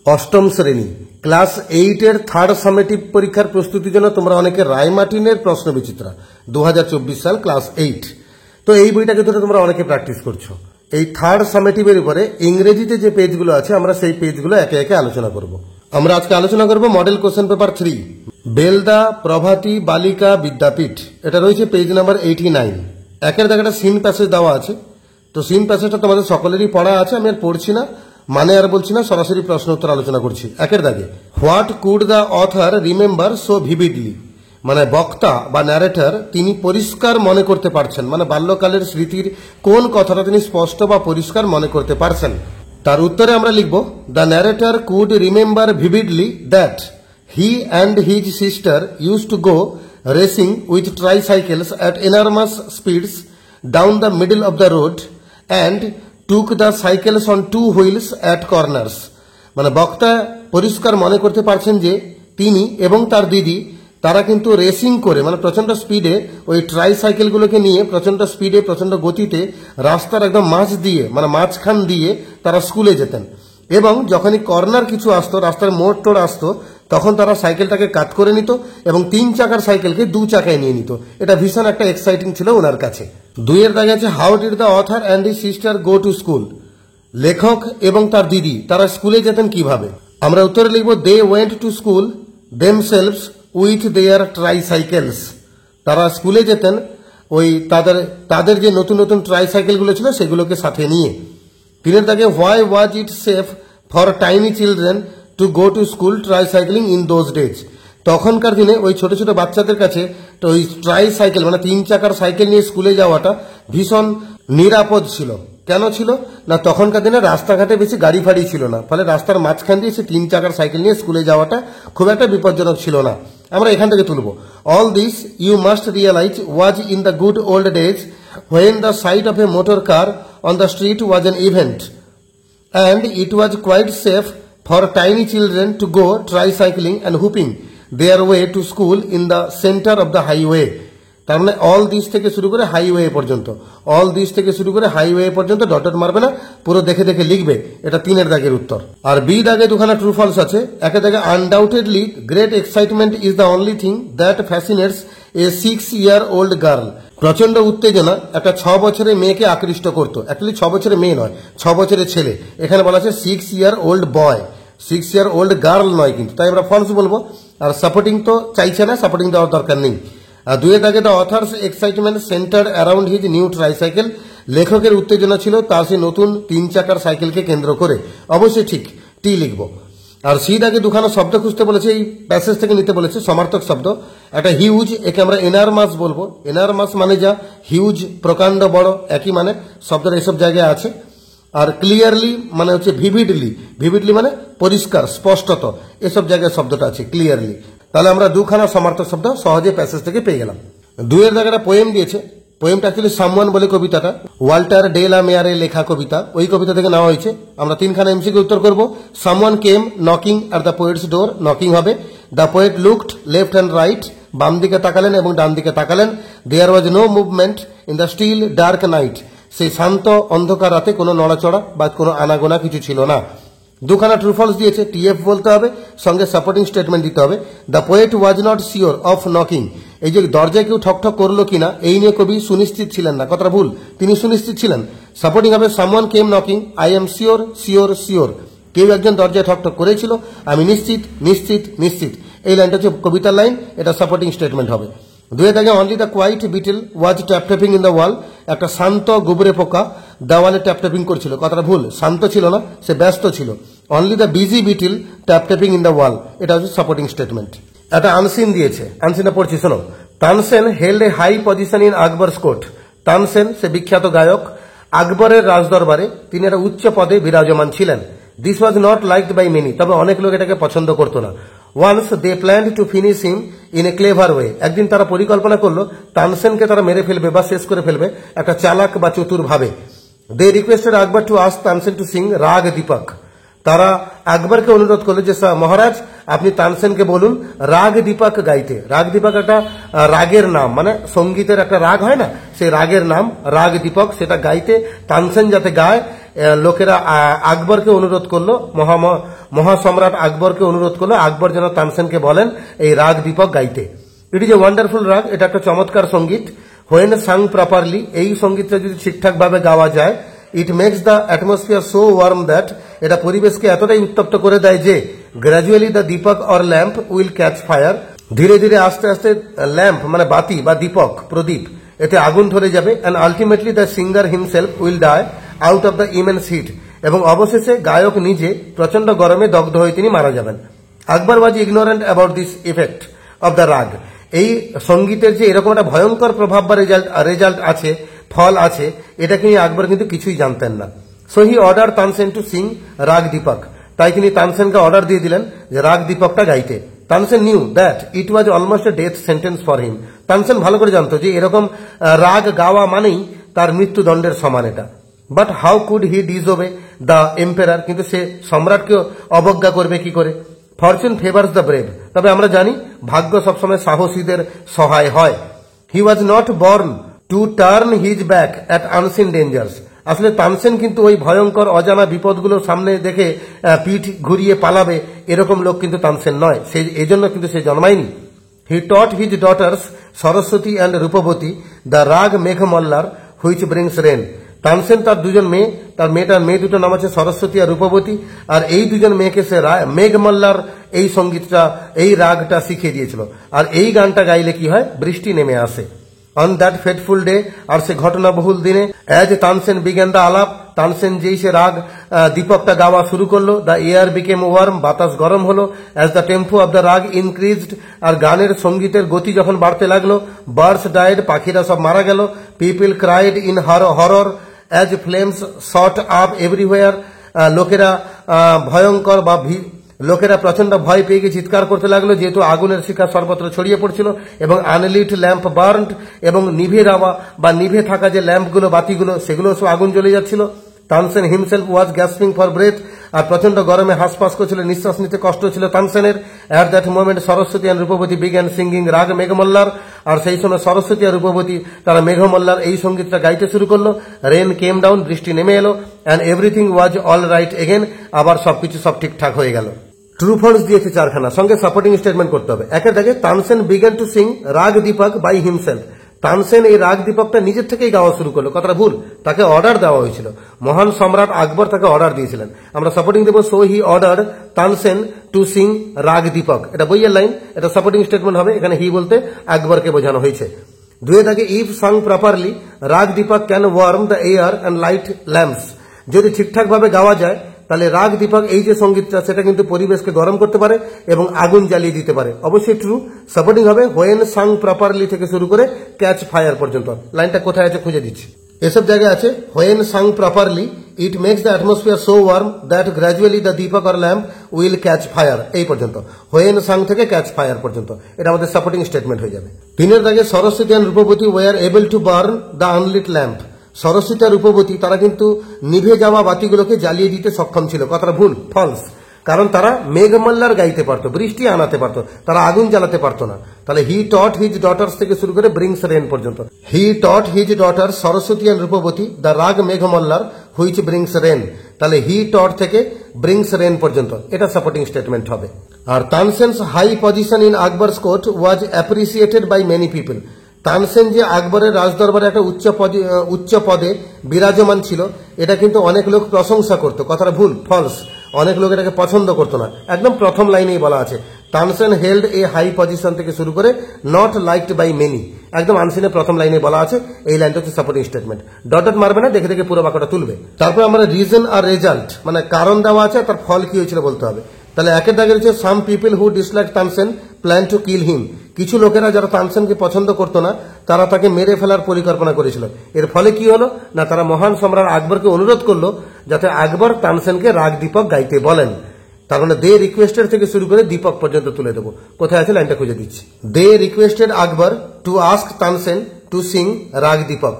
অষ্টম শ্রেণী ক্লাস 8 এর থার্ড সামেটিভ পরীক্ষার প্রস্তুতির জন্য তোমরা অনেকে রায়মার্টিনের প্রশ্ন বিচিত্রা 2024 সাল ক্লাস 8। তো এই বইটাকে ধরে তোমরা অনেকে প্র্যাকটিস করছো। এই থার্ড সামেটিভের উপরে ইংরেজিতে যে পেজগুলো আছে আমরা সেই পেজগুলো একে একে আলোচনা করব। আমরা আজকে আলোচনা করব মডেল কোশ্চেন পেপার 3 বেলদা প্রভাতী বালিকা বিদ্যাপীঠ। এটা রয়েছে পেজ নাম্বার 89। একের দাগে একটা সিন প্যাসেজ দেওয়া আছে। তো সিন প্যাসেজটা তোমাদের সকলেরই পড়া আছে, আমি আর পড়ছি না, মানে আর বলছি না, সরাসরি প্রশ্ন উত্তর আলোচনা করছি। একের দাগে what could the author remember so vividly, মানে বক্তা বা ন্যারেটর তিনি পরিষ্কার মনে করতে পারছেন, মানে বাল্যকালের স্মৃতির কোন কথাটা তিনি স্পষ্ট বা পরিষ্কার মনে করতে পারছেন। তার উত্তরে আমরা লিখব the narrator could remember vividly that he and his sister use to go racing with tricycles at enormous speeds down the middle of the road and took the cycles on 2 wheels at corners. মানে বক্তা পরিষ্কার মনে করতে পারছেন যে তিনি এবং তার দিদি তারা কিন্তু রেসিং করে, মানে প্রচন্ড স্পিডে ওই ট্রাইসাইকেলগুলোকে নিয়ে প্রচন্ড স্পিডে প্রচন্ড গতিতে রাস্তার একদম মাঝ দিয়ে, মানে মাঝখান দিয়ে তারা স্কুলে যেতেন। এবং যখনই কর্নার কিছু আসতো, রাস্তার মোড় টোড় আসতো, তখন তারা সাইকেলটাকে কাট করে নিত এবং 3 চাকার সাইকেলকে 2 চাকায় নিয়ে নিত। এটা ভীষণ একটা এক্সাইটিং ছিল ওনার কাছে। 2 এর দাগে আছে how did the author and his sister go to school. লেখক এবং তার দিদি তারা স্কুলে যেতেন কিভাবে। আমরা উত্তরে লিখব they went to school themselves with their tricycles. তারা স্কুলে যেতেন ওই তাদের যে নতুন নতুন ট্রাইসাইকেলগুলো ছিল সেগুলোকে সাথে নিয়ে। 3 এর দাগে why was it safe for tiny children to go to school tricycling in those days. তখনকার দিনে ওই ছোট ছোট বাচ্চাদের কাছে তো ওই ট্রাইসাইকেল মানে 3 চাকার সাইকেল নিয়ে স্কুলে যাওয়াটা ভীষণ নিরাপদ ছিল। কেন ছিল না, তখনকার দিনে রাস্তাঘাটে বেশি গাড়ি ফাড়ি ছিল না, ফলে রাস্তার মাঝখান দিয়ে সে 3 চাকার সাইকেল নিয়ে স্কুলে যাওয়াটা খুব একটা বিপজ্জনক ছিল না। আমরা এখান থেকে তুলব all this you must realise was in the good old days when the sight of a motor car on the street was an event and it was quite safe for tiny children to go tricycling and whooping their way to school in the center of the highway. তার মানে all this থেকে শুরু করে highway পর্যন্ত, all this থেকে শুরু করে highway পর্যন্ত ডট মারবে না, পুরো দেখে দেখে লিখবে। এটা 3 এর দাগের উত্তর। আর বি দাগে দুখানা ট্রু ফলস আছে। একে দাগে undoubtedly great excitement is the only thing that fascinates a 6-year-old girl. প্রচন্ড উত্তেজনা একটা 6 বছরের মেয়েকে আকৃষ্ট করতো। অ্যাকচুয়ালি 6 বছরের মেয়ে নয়, 6 বছরের ছেলে। এখানে বলা আছে 6-year-old বয়, 6-year-old গার্ল নয় কিন্তু, তাই আমরা ফলস বলবো। আর সাপোর্টিং তো চাইছে না, সাপোর্টিং দেওয়ার দরকার নেই। আর 2 এর দাগে the authors excitement centre around his new tricycle. লেখকের উত্তেজনা ছিল তার সেই নতুন 3 চাকার সাইকেলকে কেন্দ্র করে। অবশ্যই ঠিক, টি লিখব। আর সি দাগে দুখানা শব্দ খুঁজতে বলেছে, এই প্যাসেজ থেকে নিতে বলেছে সমার্থক শব্দ। একটা হিউজ, একে আমরা এনারমাস বলবো। এনারমাস মানে যা, হিউজ প্রকাণ্ড বড়, একই মানে শব্দটা এসব জায়গায় আছে। আর ক্লিয়ারলি মানে হচ্ছে ভিভিডলি, ভিভিডলি মানে পরিষ্কার স্পষ্টত, এসব জায়গায় শব্দটা আছে ক্লিয়ারলি। তাহলে আমরা দুখানা সমার্থক শব্দ সহজে প্যাসেজ থেকে পেয়ে গেলাম। 2 এর দাগে একটা পোয়েম দিয়েছে। পোয়েমটা অ্যাকচুয়ালি সামওয়ান বলে কবিতাটা, ওয়াল্টার ডে লা মেয়ারের লেখা কবিতা, ওই কবিতা থেকে নেওয়া হয়েছে। আমরা 3খানা এমসিকে উত্তর করব। Someone came knocking at the poet's door, knocking হবে। The poet looked left and right, বাম দিকে তাকালেন এবং ডান দিকে তাকালেন। There was no movement in the still dark night, সেই শান্ত অন্ধকার রাতে কোনো নড়াচড়া বা কোনো আনাগোনা কিছু ছিল না। দুখানা ট্রু ফলস দিয়েছে, টিএফ বলতে হবে, সঙ্গে সাপোর্টিং স্টেটমেন্ট দিতে হবে। The poet was not sure of knocking, এই যে দরজায় কেউ ঠকঠক করলো কিনা এই নিয়ে কবি সুনিশ্চিত ছিলেন না, কথাটা ভুল, তিনি সুনিশ্চিত ছিলেন। সাপোর্টিং হবে someone came knocking, I am sure sure sure, কেউ একজন দরজায় ঠকঠক করেছিল, আমি নিশ্চিত নিশ্চিত নিশ্চিত। এই লাইনটা হচ্ছে কবিতার লাইন, এটা সাপোর্টিং স্টেটমেন্ট হবে। 2 এর দাগে only the quiet beetle was tap tapping in the wall, একটা শান্ত গুবরে পোকা দেওয়ালে ট্যাপ ট্যাপিং করছিল, কথাটা ভুল, শান্ত ছিল না, সে ব্যস্ত ছিল। Only the busy beetle tap tapping in the wall, এটা হচ্ছে সাপোর্টিং স্টেটমেন্ট। একটা আনসিন দিয়েছে, আনসিনটা পড়ছি শোনো। Tansen held a high position in Akbar's court. Tansen সে বিখ্যাত গায়ক, আকবরের রাজদরবারে তিনি একটা উচ্চ পদে বিরাজমান ছিলেন। This was not liked by many, তবে অনেক লোক এটাকে পছন্দ করতো না। Once they planned to finish him in a clever way, একদিন তারা পরিকল্পনা করলো তানসেনকে তারা মেরে ফেলবে বা শেষ করে ফেলবে একটা চালাক বা চতুর ভাবে। They requested Akbar to ask Tansen to sing রাগ দীপক। তারা আকবরকে অনুরোধ করলো যে মহারাজ আপনি তানসেনকে বলুন রাগ দীপক গাইতে। রাগ দীপক একটা রাগের নাম, মানে সঙ্গীতের একটা রাগ হয় না, সেই রাগের নাম রাগ দীপক, সেটা গাইতে। তানসেন যাতে গায় লোকেরা আকবরকে অনুরোধ করলো, মহাসম্রাট আকবরকে অনুরোধ করলো আকবর যেন তানসেনকে বলেন এই রাগ দীপক গাইতে। ইট ইজ এ ওয়ান্ডারফুল রাগ, এটা একটা চমৎকার সঙ্গীত। হোয়েন সাং প্রপারলি, এই সঙ্গীতটা যদি ঠিকঠাক ভাবে গাওয়া যায়, it makes the atmosphere so warm that, এটা পরিবেশকে এতটাই উত্তপ্ত করে দেয় যে gradually the Deepak or lamp will catch fire, ধীরে ধীরে আস্তে আস্তে ল্যাম্প মানে বাতি বা দীপক প্রদীপ এতে আগুন ধরে যাবে। And ultimately the singer himself will die out of the immense heat, এবং অবশেষে গায়ক নিজে প্রচন্ড গরমে দগ্ধ হয়ে তিনি মারা যাবেন। Akbar was ignorant about this effect of the raga, এই সঙ্গীতের যে এরকম একটা ভয়ঙ্কর প্রভাব বা রেজাল্ট আছে, ফল আছে, এটাকে নিয়ে আকবর কিন্তু কিছুই জানতেন না। So he order Tansen to sing রাগ দীপক, তাই তিনি তানসেনকে অর্ডার দিয়ে দিলেন যে রাগ দীপকটা গাইতে। Tansen knew that it was almost a death sentence for him, Tansen ভালো করে জানতো যে এরকম রাগ গাওয়া মানেই তার মৃত্যুদণ্ডের সমান এটা। But how could he disobey the emperor, কিন্তু সে সম্রাটকে অবজ্ঞা করবে কি করে। ফরচুন ফেভার্স দ্য ব্রেভ, তবে আমরা জানি ভাগ্য সবসময় সাহসীদের সহায় হয়। He was not born to turn his back at unseen dangers, আসলে তানসেন কিন্তু ওই ভয়ঙ্কর অজানা বিপদগুলো সামনে দেখে পিঠ ঘুরিয়ে পালাবে এরকম লোক কিন্তু তানসেন নয়, সেই এজন্য কিন্তু সে জন্মায়নি। He taught his daughters Saraswati and Roopvati the raga Meghmalhar which brings rain, Tansen তার দুজন মেয়ে, তার মেয়ে দুটো নাম আছে সরস্বতী আর রূপবতী, আর এই দুজন মেয়েকে সে মেঘমল্লার এই সঙ্গীতটা এই রাগটা শিখিয়ে দিয়েছিল। আর এই গানটা গাইলে কি হয়, বৃষ্টি নেমে আসে। অন দ্যাট ফেটফুল ডে, আর সে ঘটনাবহুল দিনে, অ্যাজ তানসেন বিজ্ঞান দ্য আলাপ, তানসেন যেই সে রাগ দীপকটা গাওয়া শুরু করলো, দ্য এয়ার বিকেম ওয়ার্ম, বাতাস গরম হলো, as the tempo of the রাগ ইনক্রিজড, আর গানের সঙ্গীতের গতি যখন বাড়তে লাগলো, বার্ডস ডাইড, পাখিরা সব মারা গেল, people cried in horror as flames shot up everywhere, লোকেরা ভয়ঙ্কর বা লোকেরা প্রচন্ড ভয় পেয়ে গিয়ে চিৎকার করতে লাগলো, যেহেতু আগুনের শিখা সর্বত্র ছড়িয়ে পড়ছিল, এবং আনলিট ল্যাম্প বার্নড, এবং নিভে যাওয়া বা নিভে থাকা যে ল্যাম্পগুলো বাতিগুলো সেগুলো সব আগুন জ্বলে যাচ্ছিল। Tansen himself was gasping for breath, আর প্রচন্ড গরমে হাঁসফাঁস করছিল, নিঃশ্বাস নিতে কষ্ট ছিল তানসেনের। At that moment Saraswati and Roopvati began singing raga Meghmalhar, আর সেই সময় সরস্বতী আর রূপবতী তারা মেঘমল্লার এই সঙ্গীতটা গাইতে শুরু করলো। রেন কেম ডাউন, বৃষ্টি নেমে এলো, and everything was all right again, আবার সবকিছু সব ঠিকঠাক হয়ে গেল। ট্রু ফলস দিয়েছে চারখানা, সঙ্গে সাপোর্টিং স্টেটমেন্ট করতে হবে। একের দাগে তানসেন বিগ্যান টু সিং রাগ দীপক বাই হিমসেলফ, তানসেন এই রাগ দীপকটা নিজের থেকেই গাওয়া শুরু করলো, কথাটা ভুল, তাকে অর্ডার দেওয়া হয়েছিল, মহান সম্রাট আকবর তাকে অর্ডার দিয়েছিলেন। আমরা সাপোর্টিং দেবো, so he order Tansen to sing রাগ দীপক, এটা বইয়ের লাইন, এটা সাপোর্টিং স্টেটমেন্ট হবে, এখানে হি বলতে আকবরকে বোঝানো হয়েছে। দুয়ে দাগে if sung properly raag Deepak can warm the air and light lamps, যদি ঠিকঠাক ভাবে গাওয়া যায় তাহলে রাগ দীপক এই যে সঙ্গীতটা সেটা কিন্তু পরিবেশকে গরম করতে পারে এবং আগুন জ্বালিয়ে দিতে পারে। অবশ্যই ট্রু। সাপোর্টিং হবে হোয়েন সাং প্রপারলি থেকে শুরু করে ক্যাচ ফায়ার পর্যন্ত, লাইনটা কোথায় আছে খুঁজে দিচ্ছি। এসব জায়গায় আছে when sung properly it makes the atmosphere so warm that gradually the Deepak or lamp will catch fire, এই পর্যন্ত হোয়েন সাং থেকে ক্যাচ ফায়ার পর্যন্ত এটা আমাদের সাপোর্টিং স্টেটমেন্ট হয়ে যাবে। তিনের দাগে Saraswati and Roopvati were able to burn the unlit lamp, Saraswati আর রূপবতী তারা কিন্তু নিভে যাওয়া বাতিগুলোকে জ্বালিয়ে দিতে সক্ষম ছিল, কথাটা ভুল, ফলস, কারণ তারা মেঘমল্লার গাইতে পারতো, বৃষ্টি আনাতে পারতো, তারা আগুন জ্বালাতে পারতো না। তাহলে হি টট হিজ ডটার্স থেকে শুরু করে ব্রিংস রেন পর্যন্ত, he taught his daughters Saraswati and Roopvati the raga Meghmalhar which brings rain, তাহলে হি টট থেকে ব্রিংস রেন পর্যন্ত এটা সাপোর্টিং স্টেটমেন্ট হবে। আর Tansen's high position in Akbar's court was appreciated by many people, Tansen যে আকবরের রাজদরবারে একটা উচ্চ পদে বিরাজমান ছিল এটা কিন্তু অনেক লোক প্রশংসা করতো, কথাটা ভুল, ফলস, অনেক লোক এটাকে পছন্দ করতো না। একদম প্রথম লাইনেই বলা আছে Tansen held a high position থেকে শুরু করে নট লাইকড বাই মেনি, একদম আনসিনের প্রথম লাইনে বলা আছে, এই লাইনটা হচ্ছে সাপোর্টিং স্টেটমেন্ট। ডট ডট মারবে না, দেখে দেখে পুরো বাক্যটা তুলবে। তারপর আমরা রিজন আর রেজাল্ট মানে কারণ দেওয়া আছে, তার ফল কি হয়েছিল বলতে হবে। তাহলে একের দাগে রয়েছে some people who dislike Tansen plan to kill him, কিছু লোকেরা যারা তানসেনকে পছন্দ করতো না তারা তাকে মেরে ফেলার পরিকল্পনা করেছিল। এর ফলে কি হলো না, তারা মহান সম্রাট আকবরকে অনুরোধ করলো যাতে আকবর তানসেনকে রাগ দীপক গাইতে বলেন। তার মানে দে রিকোয়েস্টেড থেকে শুরু করে দীপক পর্যন্ত তুলে দেবো, কোথায় আছে লাইনটা খুঁজে দিচ্ছি। They requested Akbar to ask Tansen to sing রাগ দীপক।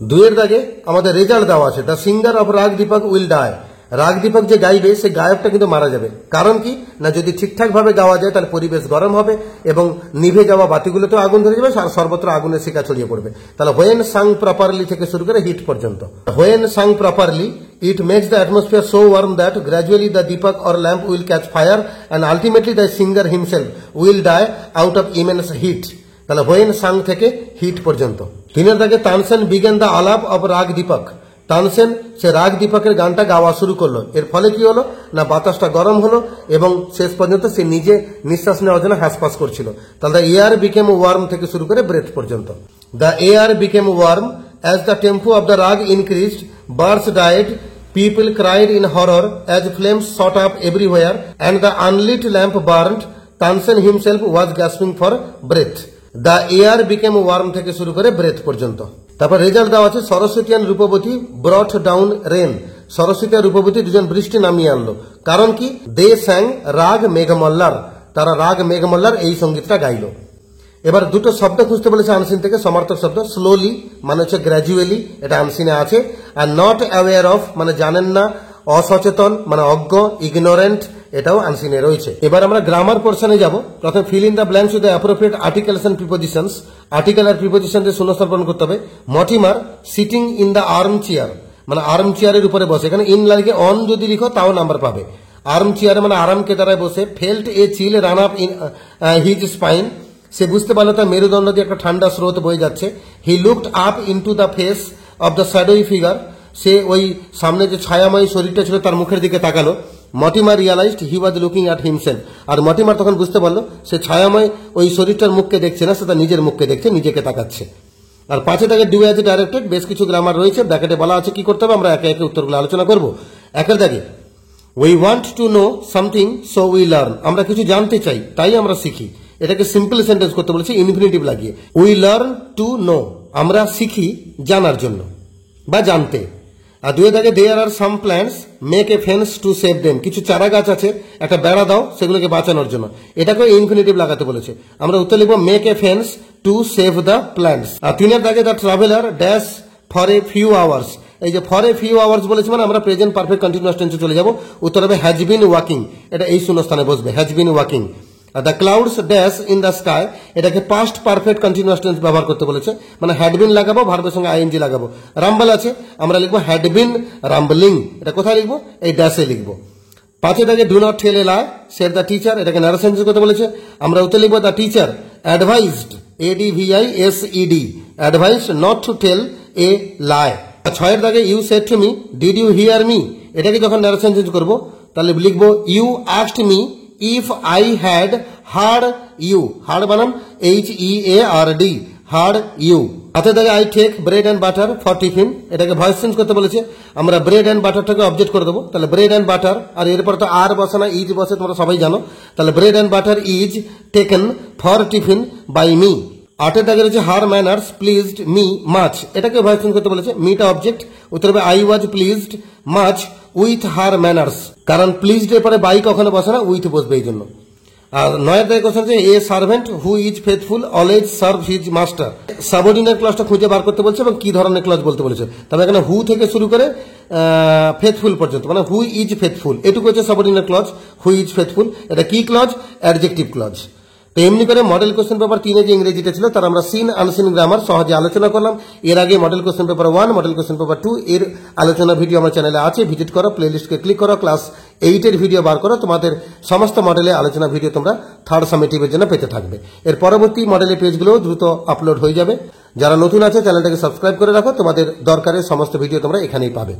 দুয়ের দাগে আমাদের রেজাল্ট দেওয়া আছে, দ্য সিঙ্গার অফ রাগ দীপক উইল ডাই, রাগ দীপক যে গাইবে সে গায়কটা কিন্তু মারা যাবে। কারণ কি না, যদি ঠিকঠাক ভাবে গাওয়া যায় তাহলে পরিবেশ গরম হবে এবং নিভে যাওয়া বাতিগুলোতেও আগুন ধরে যাবে, আর সর্বত্র আগুনের শিখা ছড়িয়ে পড়বে। তাহলে হোয়েন সাং প্রপারলি থেকে শুরু করে হিট পর্যন্ত। When sung properly it makes the atmosphere so warm that gradually the deepak or lamp will catch fire and ultimately the singer himself will die out of immense heat. তাহলে when সাং থেকে hit পর্যন্ত। 3 এর দাগে Tansen begin the আলাপ of রাগ দীপক। তানসেন সে রাগ দীপকের গানটা গাওয়া শুরু করলো। এর ফলে কি হলো না, বাতাসটা গরম হলো এবং শেষ পর্যন্ত সে নিজে নিঃশ্বাস নেওয়ার জন্য হাঁসফাঁস করছিল। তাহলে দ্য এয়ার বিকেম ওয়ার্ম থেকে শুরু করে ব্রেথ পর্যন্ত। The air became warm as the tempo of the rag increased, birds died, people cried in horror as flames shot up everywhere and the unlit lamp burned. Tansen himself was gasping for breath. The air became warm থেকে শুরু করে breath পর্যন্ত। তারপর result দেওয়া আছে সরস্বতী আর রূপবতী ব্রট down rain. Saraswati আর রূপবতী দুজন বৃষ্টি নামিয়ে আনলো। কারণ কি, দে স্যাং রাগ মেঘমল্লার। তারা রাগ মেঘমল্লার এই সঙ্গীতটা গাইলো। এবার দুটো শব্দ খুঁজতে বলেছে আনসিন থেকে, সমার্থক শব্দ। স্লোলি মানে হচ্ছে গ্র্যাজুয়ালি, এটা আনসিনে আছে। আর নট অ্যাওয়ার অফ মানে জানেন না, অসচেতন মানে অজ্ঞ, ইগনোরেন্ট এটাও আনসিনে রয়েছে। এবার আমরা গ্রামার পোর্শনে যাব। প্রথমে fill in the blanks with the appropriate articles and prepositions. Article আর প্রিপোজিশন দিয়ে শূন্যস্থান পূরণ করতে হবে। Mortimer sitting in the armchair মানে আর্ম চেয়ারের উপরে বসে, এখানে ইন লাগে অন যদি লিখো তাও নাম্বার পাবে। আর্ম চেয়ার মানে আরাম কেদারায় বসে। Felt a chill run up in his spine, সে বুঝতে পারলো তার মেরুদণ্ড দিয়ে একটা ঠান্ডা স্রোত বয়ে যাচ্ছে। He looked up into the face of the shadowy figure, সে ওই সামনে যে ছায়াময় শরীরটা ছিল তার মুখের দিকে তাকালো। Mortimer realised he was looking at himself, আর মটিমার তখন বুঝতে পারলো সে ছায়াময় ওই শরীরটার মুখকে দেখছে না, সে তার নিজের মুখকে দেখছে, নিজেকে তাকাচ্ছে। আর 5 দাগে ডু অ্যাজ ডাইরেক্টেড, বেশ কিছু গ্রামার রয়েছে, ব্র্যাকেটে বলা আছে কি করতে হবে, আমরা একে একে উত্তরগুলো আলোচনা করব। 1 দাগে we want to know something so we learn, আমরা কিছু জানতে চাই তাই আমরা শিখি। এটাকে সিম্পল সেন্টেন্স করতে বলেছি ইনফিনিটিভ লাগিয়ে। উই লার্ন টু নো, আমরা শিখি জানার জন্য বা জানতে। আর 2 দাগে there are some plants make a fence to save them, কিছু চারা গাছ আছে একটা বেড়া দাও সেগুলোকে বাঁচানোর জন্য, এটাকে ইনফিনিটিভ লাগাতে বলেছে। আমরা উত্তর লিখবো make a fence to save the plants. আর 3 দাগে the traveller dash for a few hours, এই যে ফর এ ফিউ আওয়ার্স বলেছে মানে আমরা প্রেজেন্ট পারফেক্ট কন্টিনিউয়াস টেন্সে চলে যাব। উত্তর হবে হ্যাজ বিন ওয়াকিং, এটা এই শূন্যস্থানে বসবে, has been walking. The clouds dash in the sky, এটাকে পাস্ট পারফেক্ট কন্টিনিউয়াস টেন্স ব্যবহার করতে বলেছে, মানে হ্যাড বিন লাগাবো, ভার্বের সঙ্গে আইএনজি লাগাবো। রাম্বল আছে, আমরা লিখবো হ্যাড বিন রাম্বলিং, এটা কোথায় লিখবো, এই ড্যাশে লিখবো। 5 দাগে do not tell a lie said the teacher, এটাকে ন্যারেশন করতে বলেছে, আমরা উত্তর লিখবো the teacher advised ADVISED advised not to tell a lie. 6 দাগে you said to me did you hear me, এটাকে যখন ন্যারেশন চেঞ্জ করবো তাহলে লিখবো you asked me if I had heard you, heard বানাম HEARD, হার্ড ইউ। 7 দাগে I take bread and butter for tiffin, এটাকে voice change করতে বলেছে, আমরা ব্রেড অ্যান্ড বাটারটাকে অবজেক্ট করে দেবো। তাহলে ব্রেড অ্যান্ড বাটার, আর এরপর তো আর বসে না, ইজ বসে, তোমরা সবাই জানো। তাহলে bread and butter is taken for tiffin by me. 8 দাগে রয়েছে her manners pleased me much, এটাকে ভয়েস চেঞ্জ করতে বলেছে, মিটা অবজেক্ট। উত্তর হবে I was pleased much with her manners, কারণ প্লিজড এর পরে বাই কখনো বসে না, উইথ বসবে এই জন্য। আর 9 দাগে কোশ্চেন আছে a servant who is faithful always serve his master, subordinate ক্লজটা খুঁজে বার করতে বলছে এবং কি ধরনের ক্লজ বলতে বলেছে। তবে এখানে হু থেকে শুরু করে ফেথফুল পর্যন্ত, মানে হু ইজ ফেথফুল, এটুকু হচ্ছে subordinate clause. Who is faithful এটা কি ক্লজ, অ্যাডজেক্টিভ ক্লজ। তো এমনি করে মডেল কোশ্চেন পেপার 3 যে ইংরেজিতে ছিল তার আমরা সিন আনসিন গ্রামার সহজে আলোচনা করলাম। এর আগে model question paper 1, model question paper 2 এর আলোচনা ভিডিও আমার চ্যানেলে আছে, ভিজিট করো, প্লেলিস্টকে ক্লিক করো, ক্লাস 8 এর ভিডিও বার করো, তোমাদের সমস্ত মডেলে আলোচনা ভিডিও তোমরা থার্ড সামেটিভের জন্য পেতে থাকবে। এর পরবর্তী মডেলের পেজগুলো দ্রুত আপলোড হয়ে যাবে। যারা নতুন আছে চ্যানেলটাকে সাবস্ক্রাইব করে রাখো, তোমাদের দরকারের সমস্ত ভিডিও তোমরা এখানেই পাবে।